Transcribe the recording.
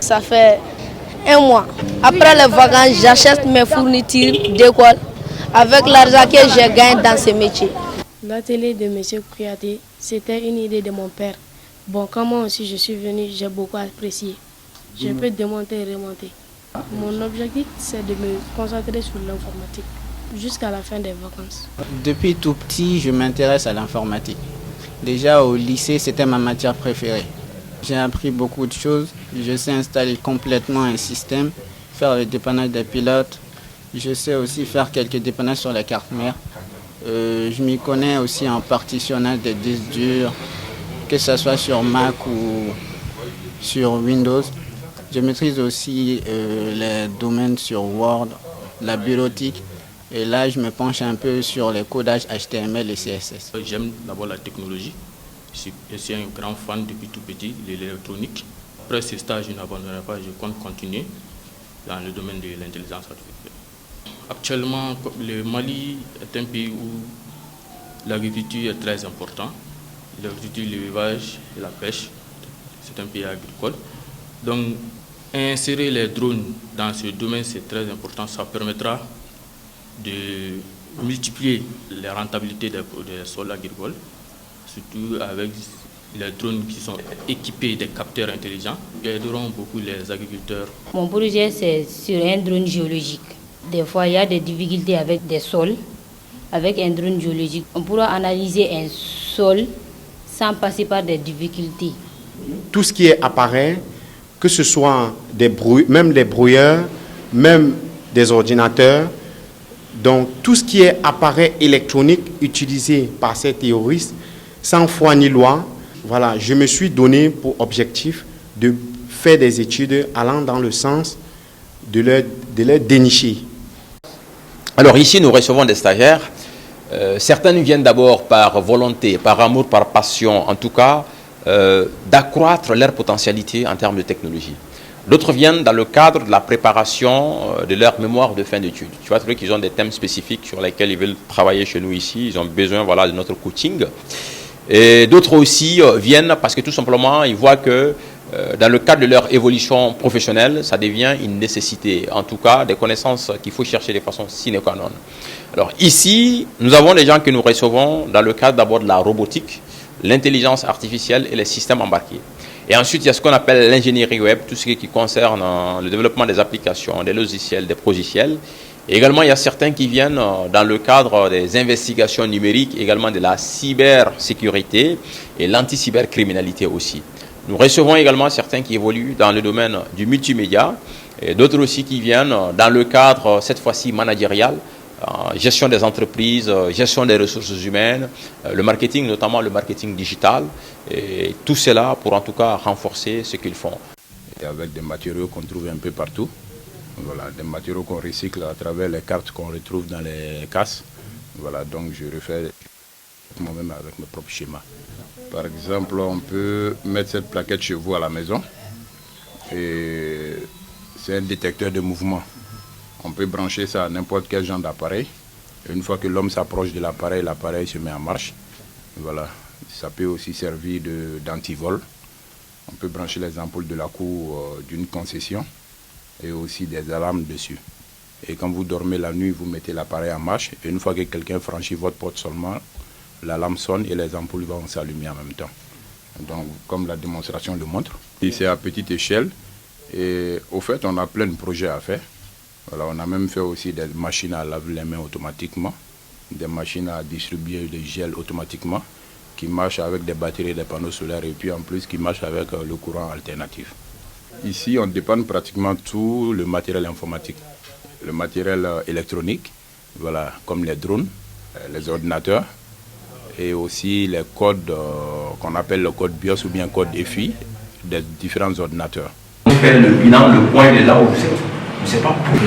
Ça fait un mois. Après les vacances, j'achète mes fournitures d'école avec l'argent que je gagne dans ce métier. L'atelier de M. Kouyaté, c'était une idée de mon père. Bon, comme moi aussi je suis venu, j'ai beaucoup apprécié. Je peux démonter et remonter. Mon objectif, c'est de me concentrer sur l'informatique jusqu'à la fin des vacances. Depuis tout petit, je m'intéresse à l'informatique. Déjà au lycée, c'était ma matière préférée. J'ai appris beaucoup de choses. Je sais installer complètement un système, faire le dépannage des pilotes. Je sais aussi faire quelques dépannages sur la carte mère. Je m'y connais aussi en partitionnage des disques durs, que ce soit sur Mac ou sur Windows. Je maîtrise aussi les domaines sur Word, la bureautique. Et là, je me penche un peu sur les codages HTML et CSS. J'aime d'abord la technologie. Je suis un grand fan depuis tout petit de l'électronique. Après ce stage, je n'abandonnerai pas, je compte continuer dans le domaine de l'intelligence artificielle. Actuellement, le Mali est un pays où l'agriculture est très importante. L'agriculture, l'élevage et la pêche, c'est un pays agricole. Donc, insérer les drones dans ce domaine, c'est très important. Ça permettra de multiplier les rentabilités des sols agricoles, surtout avec les drones qui sont équipés des capteurs intelligents, qui aideront beaucoup les agriculteurs. Mon projet, c'est sur un drone géologique. Des fois, il y a des difficultés avec des sols. Avec un drone géologique, on pourra analyser un sol sans passer par des difficultés. Tout ce qui est appareil, que ce soit même des brouilleurs, même des ordinateurs, donc tout ce qui est appareil électronique utilisé par ces terroristes, sans foi ni loi, voilà, je me suis donné pour objectif de faire des études allant dans le sens de leur dénicher. Alors ici, nous recevons des stagiaires. Certaines viennent d'abord par volonté, par amour, par passion, en tout cas, d'accroître leur potentialité en termes de technologie. D'autres viennent dans le cadre de la préparation de leur mémoire de fin d'études. Tu vois, qu'ils ont des thèmes spécifiques sur lesquels ils veulent travailler chez nous ici. Ils ont besoin, voilà, de notre coaching. Et d'autres aussi viennent parce que tout simplement, ils voient que dans le cadre de leur évolution professionnelle, ça devient une nécessité. En tout cas, des connaissances qu'il faut chercher de façon sine qua non. Alors ici, nous avons des gens que nous recevons dans le cadre d'abord de la robotique, l'intelligence artificielle et les systèmes embarqués. Et ensuite, il y a ce qu'on appelle l'ingénierie web, tout ce qui concerne le développement des applications, des logiciels, des logiciels. Et également, il y a certains qui viennent dans le cadre des investigations numériques, également de la cybersécurité et l'anti-cybercriminalité aussi. Nous recevons également certains qui évoluent dans le domaine du multimédia, et d'autres aussi qui viennent dans le cadre, cette fois-ci, managérial, gestion des entreprises, gestion des ressources humaines, le marketing, notamment le marketing digital, et tout cela pour en tout cas renforcer ce qu'ils font. Et avec des matériaux qu'on trouve un peu partout, voilà, des matériaux qu'on recycle à travers les cartes qu'on retrouve dans les casses. Voilà, donc je refais moi-même avec mes propres schémas. Par exemple, on peut mettre cette plaquette chez vous à la maison, et c'est un détecteur de mouvement. On peut brancher ça à n'importe quel genre d'appareil. Une fois que l'homme s'approche de l'appareil, l'appareil se met en marche. Voilà. Ça peut aussi servir d'antivol. On peut brancher les ampoules de la cour d'une concession et aussi des alarmes dessus. Et quand vous dormez la nuit, vous mettez l'appareil en marche. Et une fois que quelqu'un franchit votre porte seulement, l'alarme sonne et les ampoules vont s'allumer en même temps. Donc, comme la démonstration le montre. Et c'est à petite échelle. Et au fait, on a plein de projets à faire. Voilà, on a même fait aussi des machines à laver les mains automatiquement, des machines à distribuer le gel automatiquement, qui marchent avec des batteries et des panneaux solaires, et puis en plus qui marchent avec le courant alternatif. Ici, on dépanne pratiquement tout le matériel informatique, le matériel électronique, voilà, comme les drones, les ordinateurs, et aussi les codes qu'on appelle le code BIOS ou bien code EFI des différents ordinateurs. On fait le bilan, le point de là où vous êtes. C'est pas pour